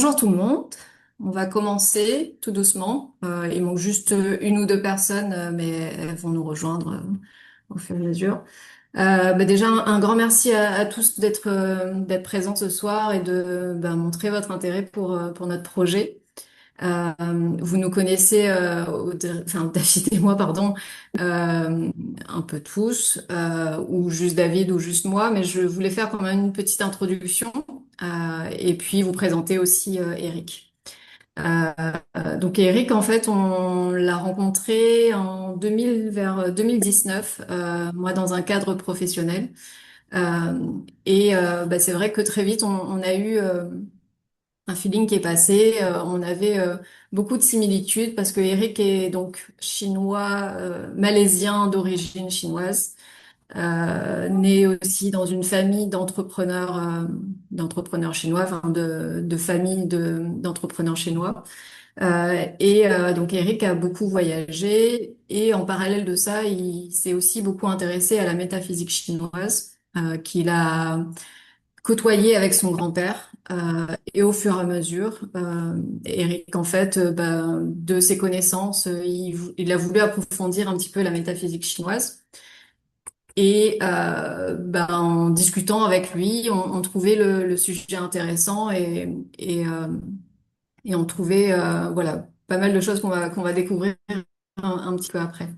Bonjour tout le monde. On va commencer tout doucement. Il manque juste une ou deux personnes, mais elles vont nous rejoindre au fur et à mesure. Déjà, un grand merci à tous d'être présents ce soir et de montrer votre intérêt pour notre projet. Euh, Vous nous connaissez, enfin David et moi, pardon, un peu tous, ou juste David ou juste moi, mais je voulais faire quand même une petite introduction et puis vous présenter aussi Eric. Euh, donc Eric, en fait, on l'a rencontré en 2000, vers 2019, moi dans un cadre professionnel. C'est vrai que très vite, on a eu un feeling qui est passé. On avait beaucoup de similitudes parce que Eric est donc chinois, malaisien d'origine chinoise, né aussi dans une famille d'entrepreneurs chinois, enfin de famille d'entrepreneurs chinois. Donc Eric a beaucoup voyagé et en parallèle de ça, il s'est aussi beaucoup intéressé à la métaphysique chinoise qu'il a côtoyé avec son grand-père. Et au fur et à mesure, Eric, en fait, de ses connaissances, il a voulu approfondir un petit peu la métaphysique chinoise. En discutant avec lui, on trouvait le sujet intéressant et on trouvait voilà, pas mal de choses qu'on va découvrir un petit peu après.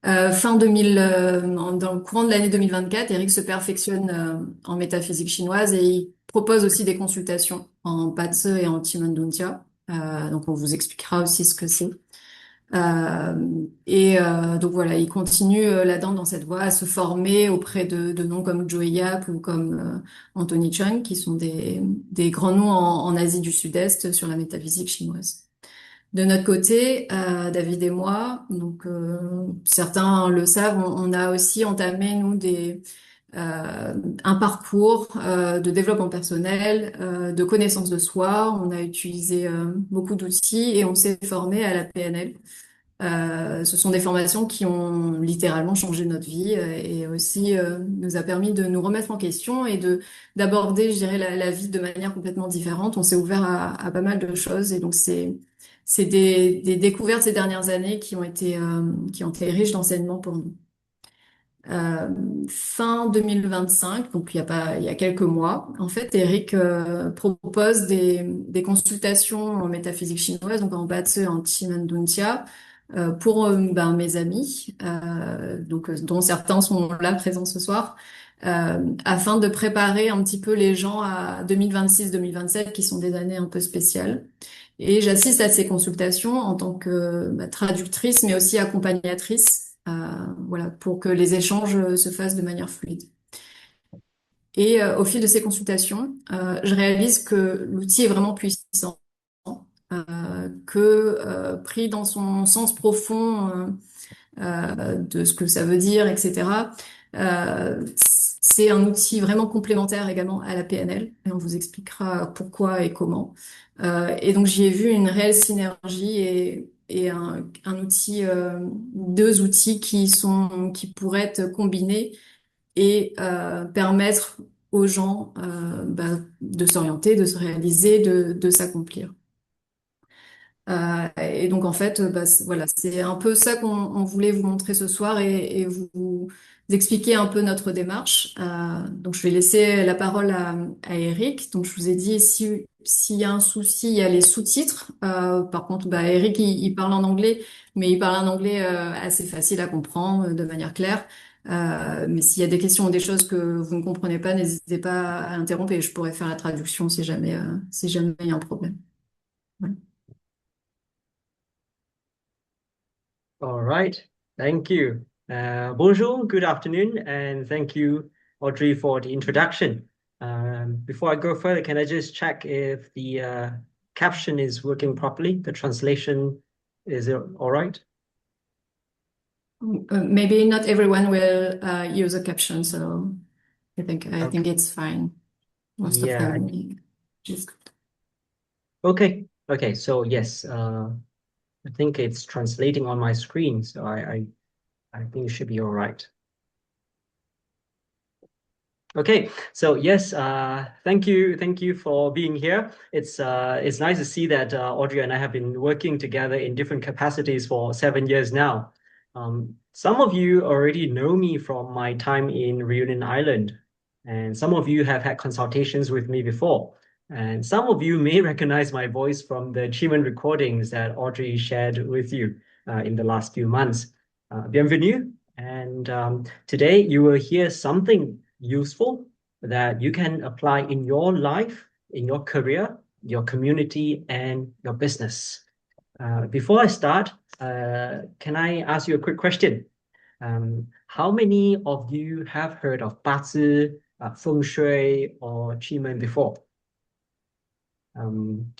Fin 2000, dans le courant de l'année 2024, Eric se perfectionne en métaphysique chinoise et il propose aussi des consultations en Patse et en Timanduntia. Donc on vous expliquera aussi ce que c'est. Donc voilà, il continue là-dedans dans cette voie à se former auprès de noms comme Joe Yap ou comme Anthony Chung, qui sont des grands noms en Asie du Sud-Est sur la métaphysique chinoise. De notre côté, David et moi, donc certains le savent, on a aussi entamé nous un parcours de développement personnel, de connaissance de soi. On a utilisé beaucoup d'outils et on s'est formé à la PNL. Ce sont des formations qui ont littéralement changé notre vie et aussi nous a permis de nous remettre en question et de d'aborder, je dirais, la vie de manière complètement différente. On s'est ouvert à pas mal de choses et donc c'est des découvertes ces dernières années qui ont été riches d'enseignements pour nous. Euh, Fin 2025, donc il y a quelques mois, en fait, Eric propose des consultations en métaphysique chinoise, donc en Batse et en Chimanduntia, pour mes amis, dont certains sont là présents ce soir, afin de préparer un petit peu les gens à 2026-2027, qui sont des années un peu spéciales. Et j'assiste à ces consultations en tant que traductrice, mais aussi accompagnatrice, voilà, pour que les échanges se fassent de manière fluide. Et au fil de ces consultations, je réalise que l'outil est vraiment puissant, pris dans son sens profond de ce que ça veut dire, etc. C'est un outil vraiment complémentaire également à la PNL, et on vous expliquera pourquoi et comment. Et donc j'y ai vu une réelle synergie et un outil, deux outils qui pourraient être combinés et permettre aux gens de s'orienter, de se réaliser, de s'accomplir. Et donc en fait, voilà, c'est un peu ça qu'on voulait vous montrer ce soir et vous expliquer un peu notre démarche. Donc je vais laisser la parole à Eric. Donc je vous ai dit s'il y a un souci, il y a les sous-titres. Par contre, Eric il parle en anglais, mais il parle un anglais assez facile à comprendre de manière claire. Mais s'il y a des questions ou des choses que vous ne comprenez pas, n'hésitez pas à interrompre et je pourrais faire la traduction si jamais il y a un problème. Voilà. All right, thank you. Bonjour, good afternoon, and thank you, Audrey, for the introduction. Before I go further, can I just check if the caption is working properly? The translation is it all right? Maybe not everyone will use a caption, so I think Okay. it's fine. Most of Yeah. them just Okay. Okay. So yes, I think it's translating on my screen, so I think it should be all right. Okay, so yes, thank you for being here. It's nice to see that Audrey and I have been working together in different capacities for 7 years now. Some of you already know me from my time in Reunion Island, and some of you have had consultations with me before, and some of you may recognize my voice from the achievement recordings that Audrey shared with you in the last few months. Bienvenue, and today you will hear something useful that you can apply in your life, in your career, your community, and your business. Before I start, can I ask you a quick question? How many of you have heard of 八字, feng shui, or qi before? Um,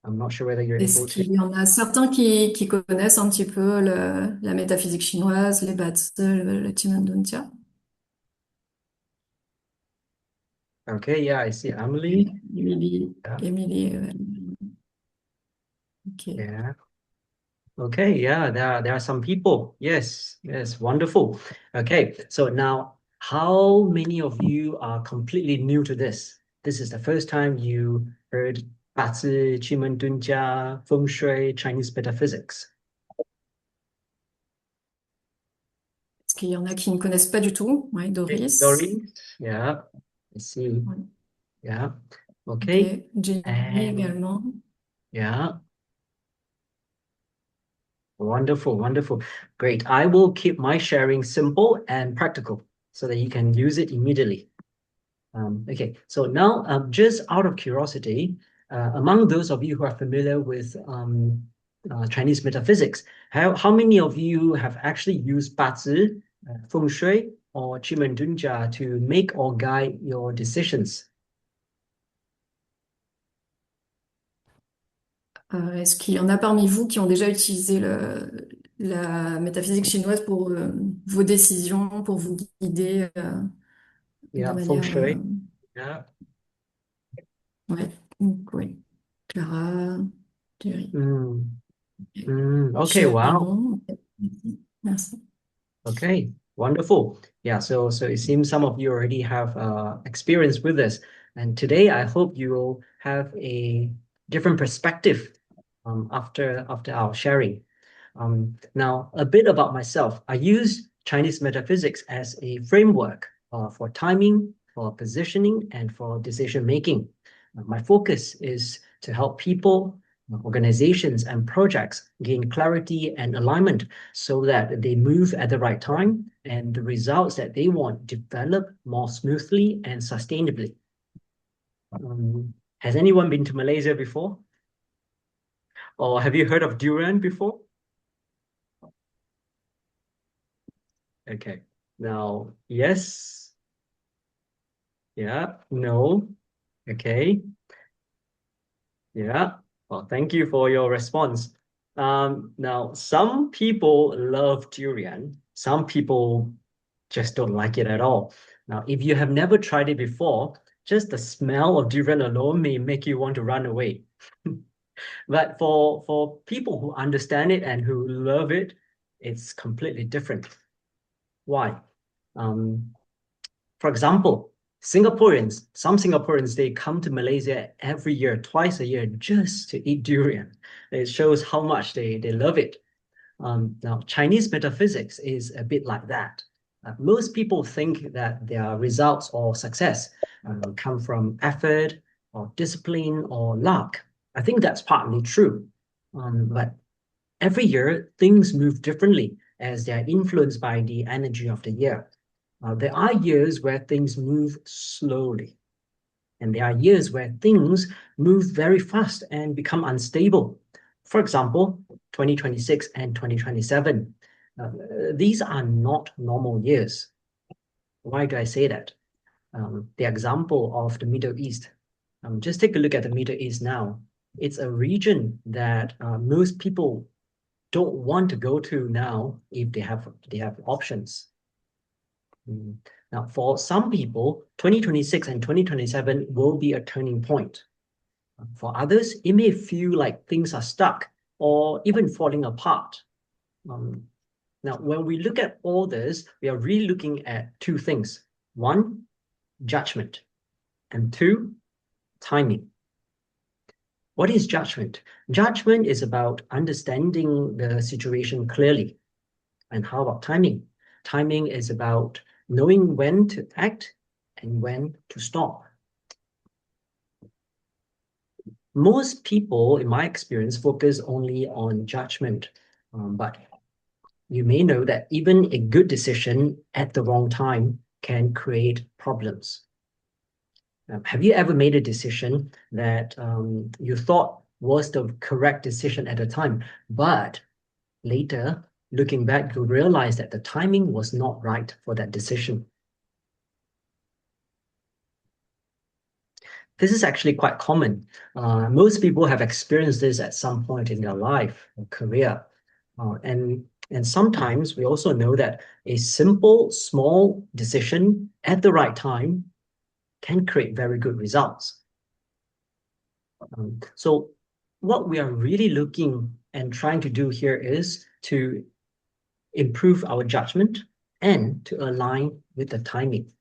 I'm not sure whether you're Est-ce able to. qu'il y en a certains qui connaissent un petit peu la métaphysique chinoise, les Batse, le Timanduncia? Okay, yeah, I see Emily. Oui, Émilie, Yeah, Émilie, ok. yeah. Okay, yeah, there are some people. Yes, yes, wonderful. Okay, so now how many of you are completely new to this? This is the first time you heard 八字, 奇门遁甲, feng shui, Chinese metaphysics. Est-ce qu'il y en a qui ne connaissent pas du tout? Oui, Okay, Doris. Doreen, yeah, I see. Ouais. Yeah, Ok, okay, Jenny and également. yeah, wonderful, wonderful. Great. I will keep my sharing simple and practical so that you can use it immediately. Okay, so now just out of curiosity, among those of you who are familiar with Chinese metaphysics, how many of you have actually used 八字, feng shui, or 奇门遁甲 to make or guide your decisions? Est-ce qu'il y en a parmi vous qui ont déjà utilisé la métaphysique chinoise pour vos décisions, pour vous guider de Yeah, feng manière... shui. Yeah. ouais, donc, oui. Clara, Thierry. Mm, okay, wow. Chiron. Merci. Merci. Okay, wonderful. Yeah, so it seems some of you already have experience with this. And today I hope you will have a different perspective after our sharing. Now, a bit about myself. I use Chinese metaphysics as a framework for timing, for positioning, and for decision making. My focus is to help people, organizations, and projects gain clarity and alignment so that they move at the right time and the results that they want develop more smoothly and sustainably. Has anyone been to Malaysia before? Or have you heard of durian before? Okay. Now, yes, yeah, no, okay, yeah. Well, thank you for your response. Now, some people love durian. Some people just don't like it at all. Now, if you have never tried it before, just the smell of durian alone may make you want to run away. But for people who understand it and who love it, it's completely different. Why? Um, For example, some Singaporeans, they come to Malaysia every year, twice a year, just to eat durian. It shows how much they love it. Now, Chinese metaphysics is a bit like that. Most people think that their results or success come from effort or discipline or luck. I think that's partly true. But every year, things move differently as they are influenced by the energy of the year. There are years where things move slowly, and there are years where things move very fast and become unstable. For example, 2026 and 2027. These are not normal years. Why do I say that? The example of the Middle East. Just take a look at the Middle East now. It's a region that most people don't want to go to now if they have options. Now, for some people, 2026 and 2027 will be a turning point. For others, it may feel like things are stuck or even falling apart. Now, when we look at all this, we are really looking at two things. One, judgment, and two, timing. What is judgment? Judgment is about understanding the situation clearly. And how about timing? Timing is about knowing when to act and when to stop. Most people, in my experience, focus only on judgment, but you may know that even a good decision at the wrong time can create problems. Have you ever made a decision that you thought was the correct decision at the time, but later, looking back, you realize that the timing was not right for that decision? This is actually quite common. Most people have experienced this at some point in their life or career. And sometimes we also know that a simple, small decision at the right time can create very good results. So what we are really looking and trying to do here is to improve our judgment and to align with the timing.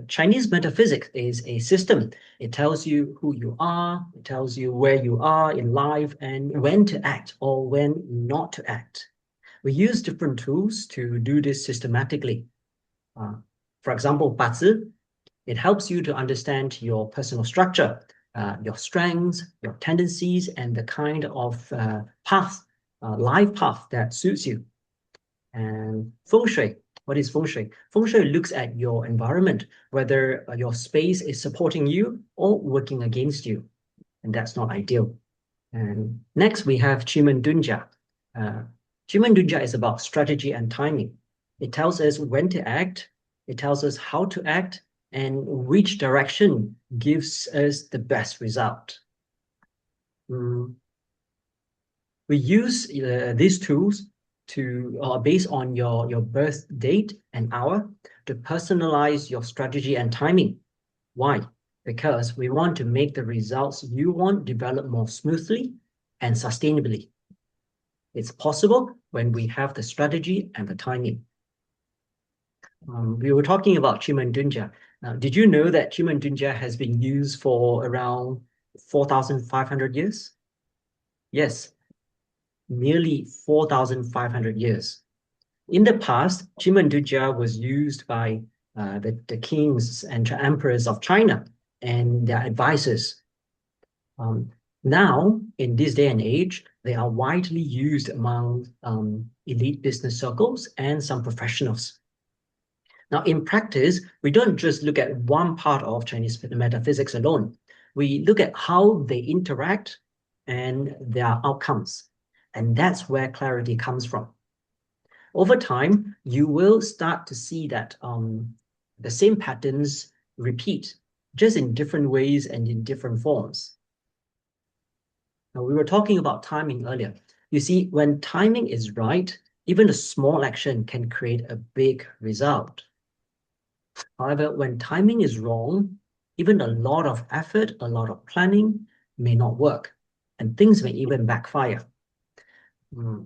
Chinese metaphysics is a system. It tells you who you are, it tells you where you are in life and when to act or when not to act. We use different tools to do this systematically. For example, partie, it helps you to understand your personal structure, your strengths, your tendencies, and the kind of life path that suits you. And feng shui, what is feng shui? Feng shui looks at your environment, whether your space is supporting you or working against you, and that's not ideal. And next we have Chimendunja. Chimendunja is about strategy and timing. It tells us when to act, it tells us how to act, and which direction gives us the best result. We use these tools based on your birth date and hour to personalize your strategy and timing. Why? Because we want to make the results you want develop more smoothly and sustainably. It's possible when we have the strategy and the timing. We were talking about Chimendunja. Did you know that Chimendunja has been used for around 4,500 years? Yes, nearly 4,500 years. In the past, Chimendunja was used by the kings and emperors of China and their advisors. Now, in this day and age, they are widely used among elite business circles and some professionals. Now, in practice, we don't just look at one part of Chinese metaphysics alone. We look at how they interact and their outcomes. And that's where clarity comes from. Over time, you will start to see that the same patterns repeat, just in different ways and in different forms. Now, we were talking about timing earlier. You see, when timing is right, even a small action can create a big result. However, when timing is wrong, even a lot of effort, a lot of planning may not work, and things may even backfire.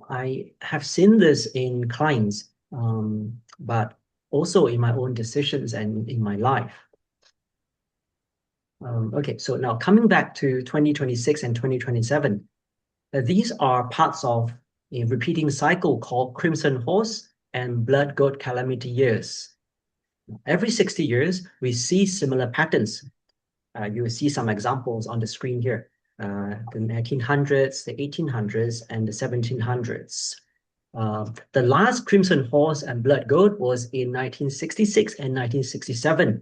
I have seen this in clients, but also in my own decisions and in my life. Okay, so now coming back to 2026 and 2027, these are parts of a repeating cycle called Crimson Horse and Blood Goat Calamity years. Every 60 years, we see similar patterns. You will see some examples on the screen here. The 1900s, the 1800s, and the 1700s. The last Crimson Horse and Blood Goat was in 1966 and 1967.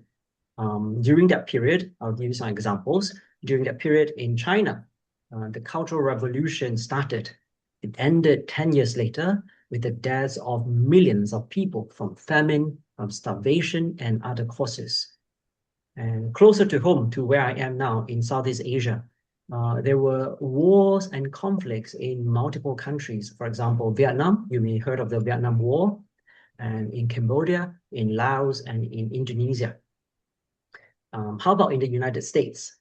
During that period, I'll give you some examples. During that period in China, the Cultural Revolution started. It ended 10 years later with the deaths of millions of people from famine, from starvation, and other causes. And closer to home, to where I am now in Southeast Asia, there were wars and conflicts in multiple countries. For example, Vietnam, you may have heard of the Vietnam War, and in Cambodia, in Laos, and in Indonesia. How about in the United States?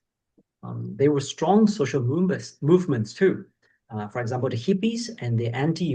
There were strong social movements too. For example, the hippies and the anti